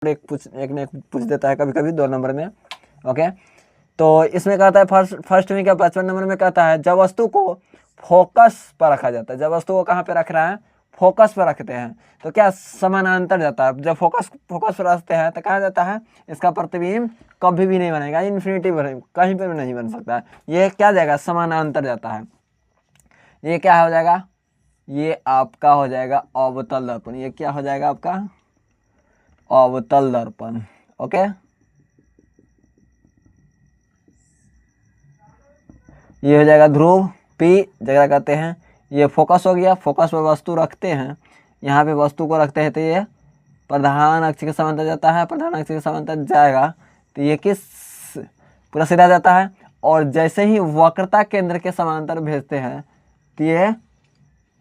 एक ने पूछ देता है कभी कभी 2 नंबर में। ओके, तो इसमें कहता है फर्स्ट में क्या 55 नंबर में कहता है जब वस्तु को फोकस पर रखा जाता है। जब वस्तु को कहाँ पे रख रहा है? फोकस पर रखते हैं तो क्या समानांतर जाता है। जब फोकस पर रखते हैं तो कहा जाता है इसका प्रतिबिंब कभी भी नहीं बनेगा, इन्फिनिटी कहीं पर भी नहीं बन सकता। ये क्या जाएगा? समानांतर जाता है। ये क्या हो जाएगा? ये आपका हो जाएगा अवतल दर्पण। ये क्या हो जाएगा आपका? अवतल दर्पण। ओके, ये हो जाएगा ध्रुव P जगह कहते हैं। ये फोकस हो गया, फोकस पर वस्तु रखते हैं, यहाँ पे वस्तु को रखते हैं तो ये प्रधान अक्ष के समांतर जाता है। प्रधान अक्ष के समांतर जाएगा तो ये किस पूरा सीधा जाता है। और जैसे ही वक्रता केंद्र के समांतर भेजते हैं तो ये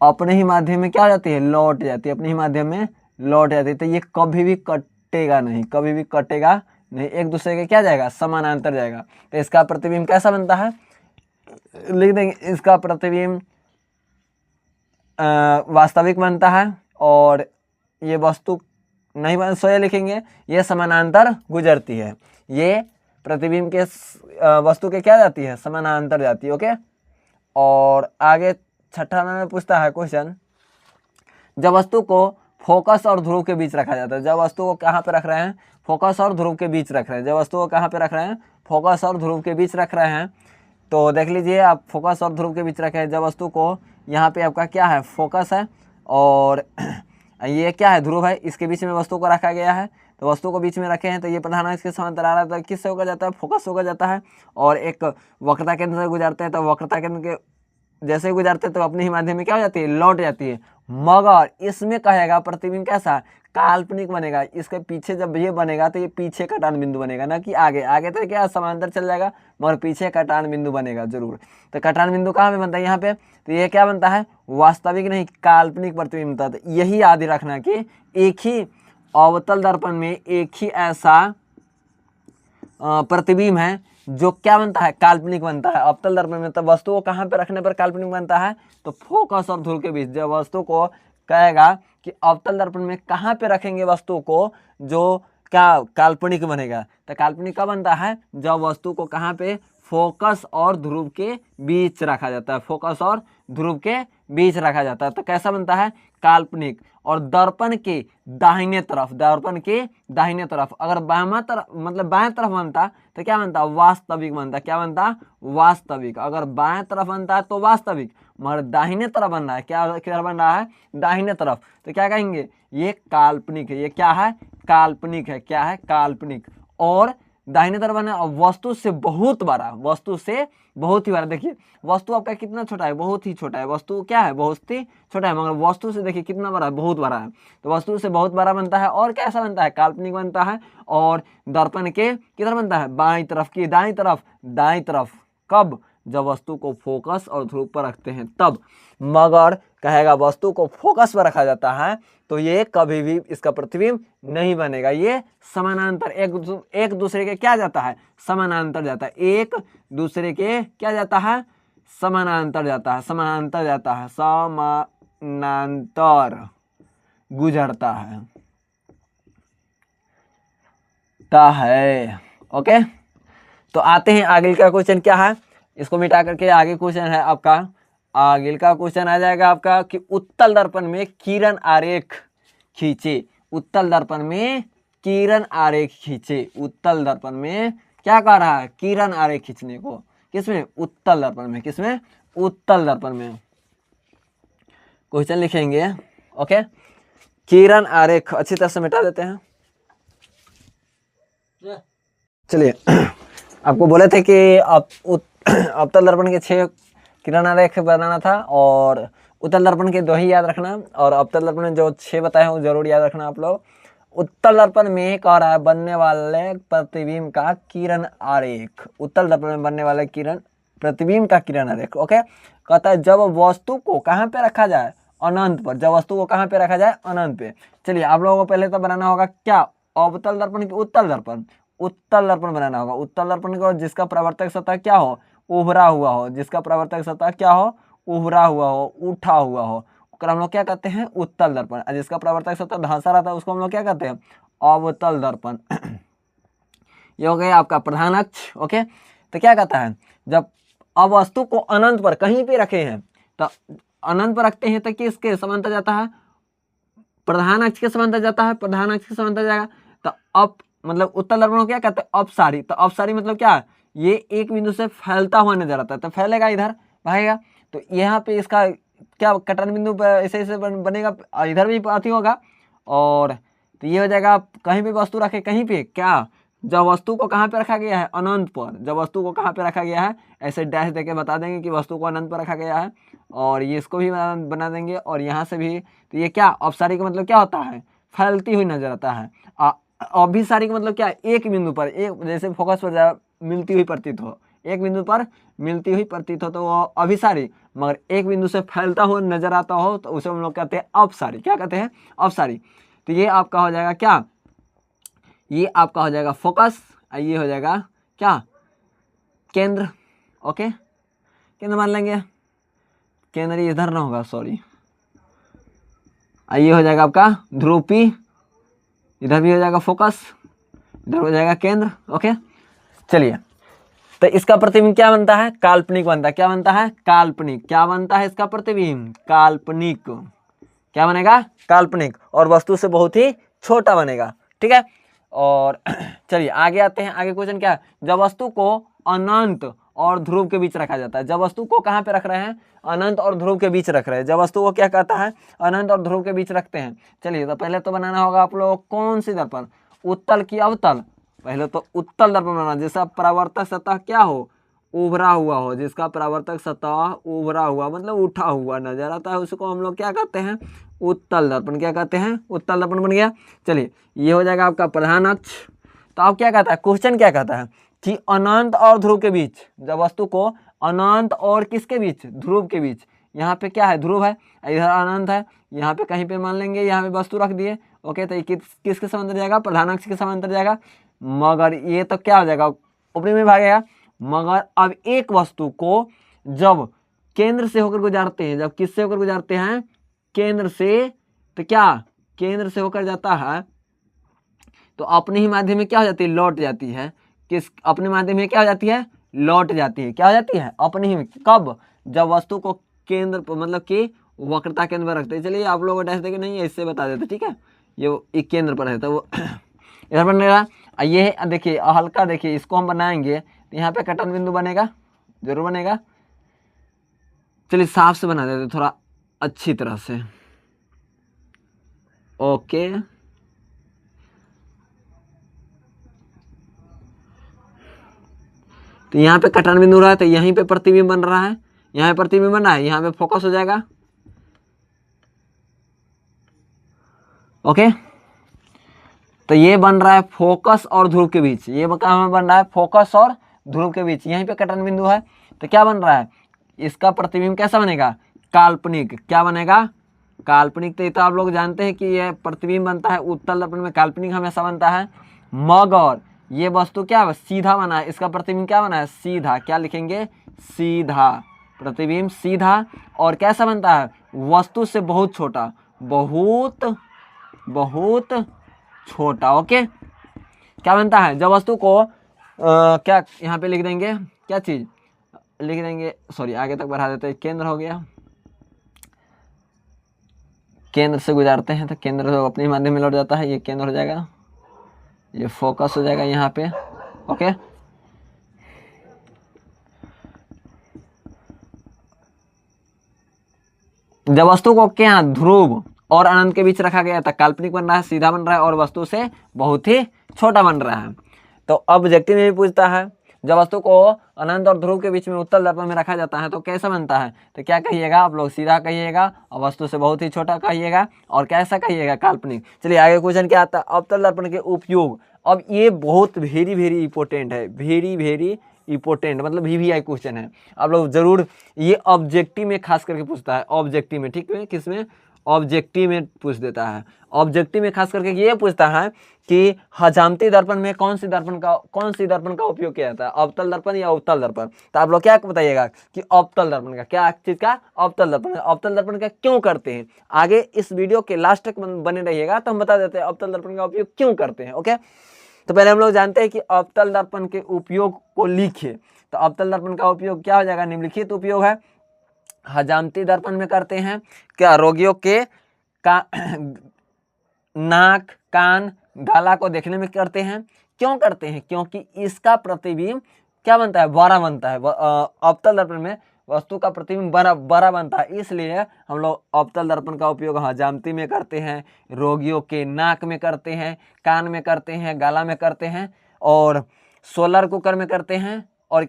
अपने ही माध्यम में क्या हो जाती है? लौट जाती है, अपने ही माध्यम में लौट जाती है। तो ये कभी भी कटेगा नहीं, कभी भी कटेगा नहीं, एक दूसरे के क्या जाएगा? समानांतर जाएगा। तो इसका प्रतिबिंब कैसा बनता है? लिख देंगे इसका प्रतिबिंब वास्तविक बनता है। और ये वस्तु नहीं बन सोया लिखेंगे, ये समानांतर गुजरती है। ये प्रतिबिंब के वस्तु के क्या जाती है? समानांतर जाती है। ओके, और आगे 6ठा में पूछता है क्वेश्चन, जब वस्तु को फोकस और ध्रुव के बीच रखा जाता है। जब वस्तु को कहाँ पे रख रहे हैं? फोकस और ध्रुव के बीच रख रहे हैं। जब वस्तु को कहाँ पे रख रहे हैं? फोकस और ध्रुव के बीच रख रहे हैं। तो देख लीजिए आप, फोकस और ध्रुव के बीच रखे हैं। जब वस्तु को यहाँ पे आपका क्या है? फोकस है और ये क्या है? ध्रुव है। इसके बीच में वस्तु को रखा गया है। तो वस्तु को बीच में रखे हैं तो ये प्रधान अक्ष के समांतर आ रहा है तो किससे होकर जाता है? फोकस होकर जाता है। और एक वक्रता केंद्र से गुजरते हैं तो वक्रता केंद्र के जैसे ही गुजरते हैं तो अपने ही माध्यम में क्या हो जाती है? लौट जाती है। मगर इसमें कहेगा प्रतिबिंब कैसा? काल्पनिक बनेगा। इसके पीछे जब ये बनेगा तो ये पीछे का टान बिंदु बनेगा, ना कि आगे। आगे तो क्या समांतर चल जाएगा, मगर पीछे का टान बिंदु बनेगा जरूर। तो कटान बिंदु कहाँ पे बनता है? यहाँ पे। तो ये क्या बनता है? वास्तविक नहीं, काल्पनिक प्रतिबिंब बनता है। यही याद रखना कि एक ही अवतल दर्पण में एक ही ऐसा प्रतिबिंब है जो क्या बनता है? काल्पनिक बनता है। अवतल दर्पण में तो वस्तु को कहाँ पे रखने पर काल्पनिक बनता है? तो फोकस और ध्रुव के बीच। जब वस्तु को कहेगा कि अवतल दर्पण में कहाँ पे रखेंगे वस्तु को जो क्या काल्पनिक बनेगा, तो काल्पनिक कब बनता है? जब वस्तु को कहाँ पे? फोकस और ध्रुव के बीच रखा जाता है। फोकस और ध्रुव के बीच रखा जाता है तो कैसा बनता है? काल्पनिक। और दर्पण के दाहिने तरफ, दर्पण के दाहिने तरफ अगर बामा तरफ मतलब बाएं तरफ बनता तो क्या बनता? वास्तविक बनता। क्या बनता? वास्तविक। अगर बाएं तरफ बनता है तो वास्तविक, मगर दाहिने तरफ बन रहा है, क्या किधर बन रहा है? दाहिने तरफ, तो क्या कहेंगे? ये काल्पनिक है। ये क्या है? काल्पनिक है। क्या है? काल्पनिक। और दाहिने तरफ बना और वस्तु से बहुत बड़ा, वस्तु से बहुत ही बड़ा। देखिए वस्तु आपका कितना छोटा है? बहुत ही छोटा है। वस्तु क्या है? बहुत ही छोटा है, मगर वस्तु से देखिए कितना बड़ा है? बहुत बड़ा है। तो वस्तु से बहुत बड़ा बनता है और कैसा बनता है? काल्पनिक बनता है। और दर्पण के किधर बनता है? बाईं तरफ की, दाईं तरफ, दाईं तरफ। कब? जब वस्तु को फोकस और ध्रुव पर रखते हैं तब। मगर कहेगा वस्तु को फोकस पर रखा जाता है तो ये कभी भी इसका प्रतिबिंब नहीं बनेगा। ये समानांतर एक दूसरे के क्या जाता है? समानांतर जाता है। एक दूसरे के क्या जाता है? समानांतर जाता है। समानांतर जाता है, समानांतर गुजरता है। ओके, तो आते हैं आगे का क्वेश्चन क्या है। इसको मिटा करके आगे क्वेश्चन है आपका। आगे का क्वेश्चन आ जाएगा आपका कि उत्तल दर्पण में किरण आरेख खींचे। उत्तल दर्पण में किरण आरेख खींचे। उत्तल दर्पण में क्या कह रहा है? किरण आरेख खींचने को। किसमें? उत्तल दर्पण में। किसमें? उत्तल दर्पण में। क्वेश्चन लिखेंगे। ओके, किरण आरेख अच्छी तरह से मिटा देते हैं। चलिए आपको बोले थे कि अवतल दर्पण के 6 किरण आरेख बनाना था और उत्तल दर्पण के 2 ही याद रखना। और अवतल दर्पण में जो 6 बताए हैं वो जरूर याद रखना आप लोग। उत्तल दर्पण में कह रहा है बनने वाले प्रतिबिंब का किरण आरेख। उत्तल दर्पण में बनने वाले प्रतिबिंब का किरण आरेख। ओके, कहता है जब वस्तु को कहाँ पे रखा जाए? अनंत पर। जब वस्तु को कहाँ पे रखा जाए? अनंत पे। चलिए आप लोगों को पहले तो बनाना होगा क्या? अवतल दर्पण की उत्तल दर्पण। उत्तल दर्पण बनाना होगा। उत्तल दर्पण को जिसका प्रवर्तक सतह क्या हो? उभरा हुआ हो। जिसका प्रवर्तक सतह क्या हो? उभरा हुआ हो, उठा हुआ हो, हम लोग क्या कहते हैं? उत्तल दर्पण। जिसका प्रवर्तक सतह धंसा रहता है उसको हम लोग क्या कहते हैं? अवतल दर्पण। ये हो गया आपका प्रधान अक्ष। ओके, तो क्या कहता है, जब अब वस्तु को अनंत पर कहीं पे रखे हैं, तो अनंत पर रखते हैं तो किसके समांतर जाता है, प्रधान अक्ष के समांतर जाता है, प्रधान अक्ष के समांतर जाएगा। तो अब मतलब उत्तल दर्पण को क्या कहते हैं, अपसारी। तो अपसारी मतलब क्या, ये एक बिंदु से फैलता हुआ नजर आता है, तो फैलेगा इधर भागेगा। तो यहाँ पे इसका क्या कटन बिंदु पर ऐसे ऐसे बनेगा, इधर भी अति होगा, और तो ये हो जाएगा कहीं भी वस्तु रखे, कहीं पे क्या, जब वस्तु को कहाँ पे रखा गया है, अनंत पर। जब वस्तु को कहाँ पे रखा गया है, ऐसे डैश देके बता देंगे कि वस्तु को अनंत पर रखा गया है, और ये इसको भी बना देंगे, और यहाँ से भी। तो ये क्या, अपसारी का मतलब क्या होता है, फैलती हुई नजर आता है। अभिसारी का मतलब क्या, एक बिंदु पर, एक जैसे फोकस पर मिलती हुई प्रतीत हो, एक बिंदु पर मिलती हुई प्रतीत हो तो वो अभिसारी। मगर एक बिंदु से फैलता हुआ नजर आता हो तो उसे हम लोग कहते हैं अपसारी। क्या कहते हैं, अपसारी। तो ये आपका हो जाएगा क्या, ये आपका हो जाएगा फोकस, ये हो जाएगा क्या, केंद्र। ओके, केंद्र मान लेंगे, केंद्र इधर ना होगा, सॉरी, ये हो जाएगा आपका ध्रुवी, इधर भी हो जाएगा फोकस, इधर हो जाएगा केंद्र। ओके, चलिए, तो इसका प्रतिबिंब क्या बनता है, काल्पनिक बनता है। क्या बनता है, काल्पनिक। क्या बनता है इसका प्रतिबिंब, काल्पनिक। क्या बनेगा, काल्पनिक, और वस्तु से बहुत ही छोटा बनेगा। ठीक है, और चलिए आगे आते हैं। आगे क्वेश्चन क्या है, जब वस्तु को अनंत और ध्रुव के बीच रखा जाता है। जब वस्तु को कहाँ पे रख रहे हैं, अनंत और ध्रुव के बीच रख रहे हैं। जब वस्तु को क्या कहता है, अनंत और ध्रुव के बीच रखते हैं। चलिए, तो पहले तो बनाना होगा आप लोग कौन सी दर्पण, उत्तल की अवतल। पहले तो उत्तल दर्पण बनाना, जिसका परावर्तक सतह क्या हो, उभरा हुआ हो। जिसका परावर्तक सतह उभरा हुआ मतलब उठा हुआ नजर आता है, उसको हम लोग क्या कहते हैं, उत्तल दर्पण। क्या कहते हैं, उत्तल दर्पण बन गया। चलिए, ये हो जाएगा आपका प्रधान अक्ष। तो अब क्या कहता है, क्वेश्चन क्या कहता है कि अनंत और ध्रुव के बीच, जब वस्तु को अनंत और किसके बीच, ध्रुव के बीच। यहाँ पे क्या है, ध्रुव है, इधर अनंत है, यहाँ पे कहीं पे मान लेंगे, यहाँ पे वस्तु रख दिए। ओके, तो किसके समांतर जाएगा, प्रधान अक्ष के समांतर जाएगा। मगर ये तो क्या हो जाएगा, ऊपरी में भागेगा। मगर अब एक वस्तु को जब केंद्र से होकर गुजारते हैं, जब किससे होकर गुजारते हैं, केंद्र से, तो क्या केंद्र से होकर जाता है तो अपने ही माध्यम में क्या हो जाती है, लौट जाती है। किस, अपने माध्यम में क्या हो जाती है, लौट जाती है। क्या हो जाती है, अपने ही में। कब, जब वस्तु को केंद्र पर मतलब कि वक्रता केंद्र पर रखते हैं। चलिए आप लोगों को डैश देके नहीं है, इससे बता देते। ठीक है, ये एक केंद्र पर है तो वो इधर बनेगा। ये देखिए हल्का, देखिए इसको हम बनाएंगे तो यहाँ पे कटन बिंदु बनेगा, जरूर बनेगा। चलिए साफ से बना देते थोड़ा अच्छी तरह से। ओके, तो यहाँ पे कटन बिंदु रहा है तो यहीं पे प्रतिबिंब बन रहा है, यहाँ पे प्रतिबिंब बन रहा है, यहाँ पे फोकस हो जाएगा। ओके, तो ये बन रहा है फोकस और ध्रुव के बीच। ये कहाँ बन रहा है, फोकस और ध्रुव के बीच, यहीं पे कटन बिंदु है। तो क्या बन रहा है, इसका प्रतिबिंब कैसा बनेगा, काल्पनिक। क्या बनेगा, काल्पनिक। तो ये तो आप लोग जानते हैं कि यह प्रतिबिंब बनता है उत्तल दर्पण में, काल्पनिक हमेशा बनता है। मगर ये वस्तु क्या सीधा बना है, इसका प्रतिबिंब क्या बना है, सीधा। क्या लिखेंगे, सीधा, प्रतिबिंब सीधा। और कैसा बनता है, वस्तु से बहुत छोटा, बहुत बहुत छोटा। ओके, क्या बनता है, जब वस्तु को क्या यहाँ पे लिख देंगे, क्या चीज लिख देंगे, सॉरी आगे तक बढ़ा देते हैं। केंद्र हो गया, केंद्र से गुजारते हैं तो केंद्र तो अपने माध्यम में लौट जाता है। ये केंद्र हो जाएगा, ये फोकस हो जाएगा यहाँ पे। ओके, जब वस्तु को क्या ध्रुव और अनंत के बीच रखा गया था, काल्पनिक बन रहा है, सीधा बन रहा है, और वस्तु से बहुत ही छोटा बन रहा है। तो अब ऑब्जेक्टिव में भी पूछता है, जब वस्तु को अनंत और ध्रुव के बीच में उत्तल दर्पण में रखा जाता है तो कैसा बनता है। तो क्या कहिएगा आप लोग, सीधा कहिएगा, और वस्तु से बहुत ही छोटा कहिएगा, और कैसा कहिएगा, काल्पनिक। चलिए आगे क्वेश्चन क्या आता है, अवतल दर्पण के उपयोग। अब ये बहुत वेरी वेरी इंपॉर्टेंट है, वेरी वेरी इंपॉर्टेंट, मतलब VVI क्वेश्चन है। आप लोग जरूर, ये ऑब्जेक्टिव में खास करके पूछता है, ऑब्जेक्टिव में। ठीक है, किसमें, ऑब्जेक्टिव में पूछ देता है। ऑब्जेक्टिव में खास करके ये पूछता है कि हजामती दर्पण में कौन सी दर्पण का उपयोग किया जाता है, अवतल दर्पण या उत्तल दर्पण। तो आप लोग क्या बताइएगा कि अवतल दर्पण का, क्या चीज का, अवतल दर्पण का। अवतल दर्पण का क्यों करते हैं, आगे इस वीडियो के लास्ट तक बने रहिएगा तो हम बता देते हैं अवतल दर्पण का उपयोग क्यों करते हैं। ओके, तो पहले हम लोग जानते हैं कि अवतल दर्पण के उपयोग को लिखिए। तो अवतल दर्पण का उपयोग क्या हो जाएगा, निम्नलिखित उपयोग है। हजामती दर्पण में करते हैं क्या, रोगियों के नाक, कान, गला को देखने में करते हैं। क्यों करते हैं, क्योंकि इसका प्रतिबिंब क्या बनता है, बड़ा बनता है। अवतल दर्पण में वस्तु का प्रतिबिंब बड़ा बनता है, इसलिए हम लोग अवतल दर्पण का उपयोग हजामती में करते हैं, रोगियों के नाक में करते हैं, कान में करते हैं, गला में करते हैं, और सोलर कुकर में करते हैं, और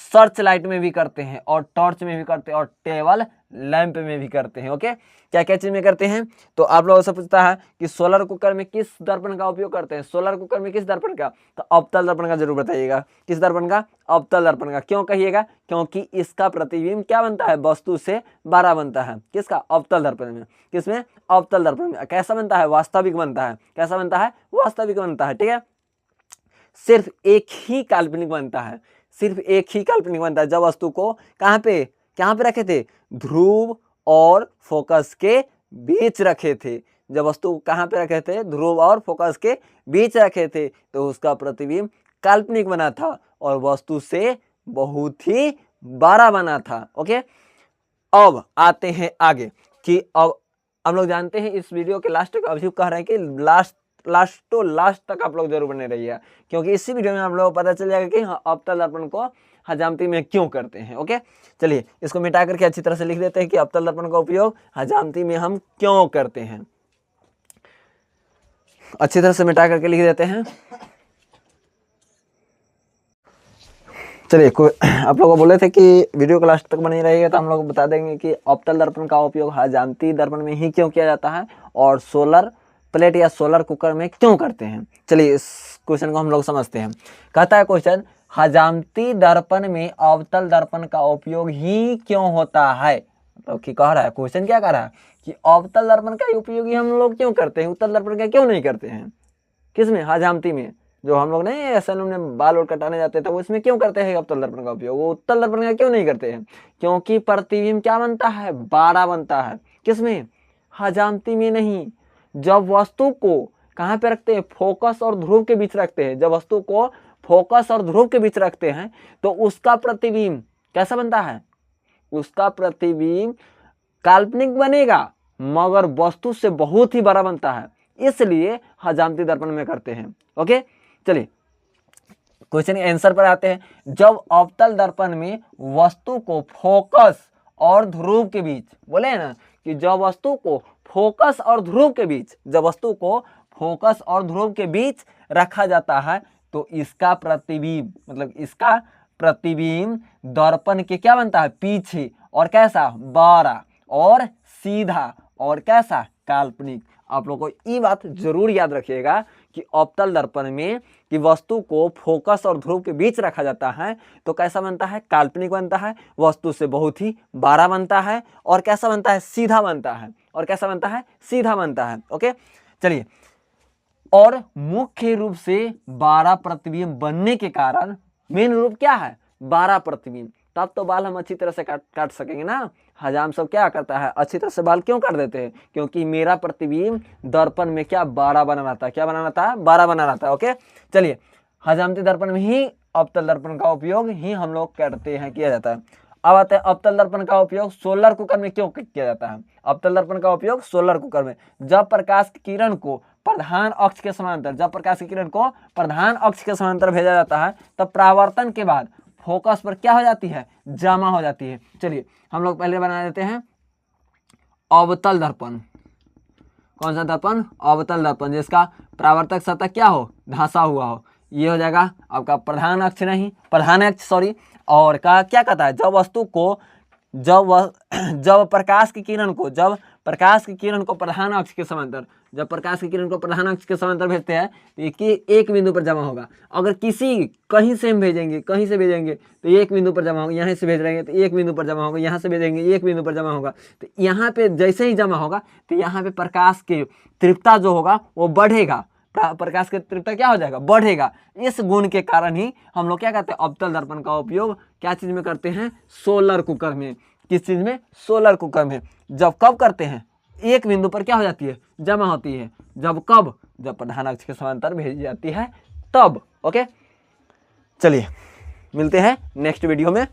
सर्च लाइट में भी करते हैं, और टॉर्च में भी करते हैं, और टेबल लैंप में भी करते हैं। ओके, क्या क्या चीज में करते हैं। तो आप लोगों से पूछता है कि सोलर कुकर में किस दर्पण का उपयोग करते हैं, सोलर कुकर में किस दर्पण का, तो अवतल दर्पण का जरूर बताइएगा। किस दर्पण का, अवतल दर्पण का। क्यों कहिएगा, क्योंकि इसका प्रतिबिंब क्या बनता है, वस्तु से बड़ा बनता है। किसका, अवतल दर्पण में। किसमें, अवतल दर्पण में। कैसा बनता है, वास्तविक बनता है। कैसा बनता है, वास्तविक बनता है। ठीक है, सिर्फ एक ही काल्पनिक बनता है, सिर्फ एक ही काल्पनिक बनता है जब वस्तु को कहाँ पे रखे थे, ध्रुव और फोकस के बीच रखे थे। जब वस्तु को कहाँ पे रखे थे, ध्रुव और फोकस के बीच रखे थे, तो उसका प्रतिबिंब काल्पनिक बना था और वस्तु से बहुत ही बड़ा बना था। ओके, अब आते हैं आगे कि अब हम लोग जानते हैं इस वीडियो के लास्ट तक, अभी कह रहे हैं कि लास्ट तक आप लोग जरूर बने रहिए, क्योंकि इसी वीडियो में आप लोगों को पता चल जाएगा कि हाँ अवतल दर्पण को हजामती में क्यों करते हैं। ओके, चलिए इसको मिटा करके अच्छी तरह से लिख देते हैं कि अवतल दर्पण का उपयोग हजामती में हम क्यों करते हैं। अच्छी तरह से मिटा करके लिख देते हैं। चलिए, आप लोगों को बोले थे कि वीडियो को लास्ट तक बनी रहेगा, तो हम लोग बता देंगे कि अवतल दर्पण का उपयोग हजामती दर्पण में ही क्यों किया जाता है और सोलर प्लेट या सोलर कुकर में क्यों करते हैं। चलिए इस क्वेश्चन को हम लोग समझते हैं। कहता है क्वेश्चन, हजामती दर्पण में अवतल दर्पण का उपयोग ही क्यों होता है। तो कह रहा है, क्वेश्चन क्या कह रहा है कि अवतल दर्पण का उपयोग ही हम लोग क्यों करते हैं, उत्तल दर्पण का क्यों नहीं करते हैं। किसमें, हजामती में। जो हम लोग नहीं सैलून में बाल और कटाने जाते थे, वो इसमें क्यों करते हैं अवतल दर्पण का उपयोग, वो उत्तल दर्पण का क्यों नहीं करते हैं। क्योंकि प्रतिबिंब क्या बनता है, बड़ा बनता है। किसमें, हजामती में नहीं। जब वस्तु को कहाँ पे रखते हैं, फोकस और ध्रुव के बीच रखते हैं। जब वस्तु को फोकस और ध्रुव के बीच रखते हैं तो उसका प्रतिबिंब कैसा बनता है, उसका प्रतिबिंब काल्पनिक बनेगा मगर वस्तु से बहुत ही बड़ा बनता है, इसलिए हजामती दर्पण में करते हैं। ओके, चलिए क्वेश्चन के आंसर पर आते हैं। जब अवतल दर्पण में वस्तु को फोकस और ध्रुव के बीच, बोले हैं ना कि जब वस्तु को फोकस और ध्रुव के बीच, जब वस्तु को फोकस और ध्रुव के बीच रखा जाता है तो इसका प्रतिबिंब, मतलब इसका प्रतिबिंब दर्पण के क्या बनता है, पीछे, और कैसा, बड़ा और सीधा, और कैसा, काल्पनिक। आप लोगों को ये बात जरूर याद रखिएगा कि अवतल दर्पण में कि वस्तु को फोकस और ध्रुव के बीच रखा जाता है तो कैसा बनता है, काल्पनिक बनता है, वस्तु से बहुत ही बड़ा बनता है, और कैसा बनता है, सीधा बनता है, और कैसा बनता है, सीधा बनता है। ओके, चलिए, और मुख्य रूप से 12 प्रतिबिंब बनने के कारण, मेन रूप क्या है, 12 प्रतिबिंब, तब तो बाल हम अच्छी तरह से काट सकेंगे ना। हजाम सब क्या करता है, अच्छी तरह से बाल क्यों काट देते हैं, क्योंकि मेरा प्रतिबिंब दर्पण में क्या, 12 बना रहता है। क्या बना रहता है, 12 बना रहता है। ओके, चलिए, हजामती दर्पण में ही अवतल दर्पण का उपयोग ही हम लोग करते हैं, किया जाता है। अब आते हैं अवतल दर्पण का उपयोग सोलर कुकर में क्यों किया जाता है। अवतल दर्पण का उपयोग सोलर कुकर में, जब प्रकाश की किरण को प्रधान अक्ष के समांतर, जब प्रकाश की किरण को प्रधान अक्ष के समांतर भेजा जाता है तब परावर्तन के बाद फोकस पर क्या हो जाती है, जमा हो जाती है। चलिए हम लोग पहले बना देते हैं अवतल दर्पण। कौन सा दर्पण, अवतल दर्पण, जिसका परावर्तक सतह क्या हो, धंसा हुआ हो। ये हो जाएगा आपका प्रधान अक्ष, नहीं प्रधान अक्ष सॉरी। और क्या कहता है, जब वस्तु को जब प्रकाश की किरण को जब प्रकाश की किरण को प्रधान अक्ष के समांतर, जब प्रकाश की किरण को प्रधान अक्ष के समांतर भेजते हैं तो ये एक बिंदु पर जमा होगा। अगर कहीं से हम भेजेंगे, कहीं से भेजेंगे तो एक बिंदु पर जमा होगा, यहाँ से भेज रहे हैं तो एक बिंदु पर जमा होगा, यहाँ से भेजेंगे एक बिंदु पर जमा होगा। तो यहाँ पे जैसे ही जमा होगा तो यहाँ पे प्रकाश की तीव्रता जो होगा वो बढ़ेगा, प्रकाश की तीव्रता क्या हो जाएगा, बढ़ेगा। इस गुण के कारण ही हम लोग क्या करते हैं, अवतल दर्पण का उपयोग क्या चीज में करते हैं, सोलर कुकर में। किस चीज में, सोलर कुकर में। जब कब करते हैं, एक बिंदु पर क्या हो जाती है, जमा होती है। जब कब, जब प्रधान अक्ष के समांतर भेजी जाती है तब। ओके, चलिए मिलते हैं नेक्स्ट वीडियो में।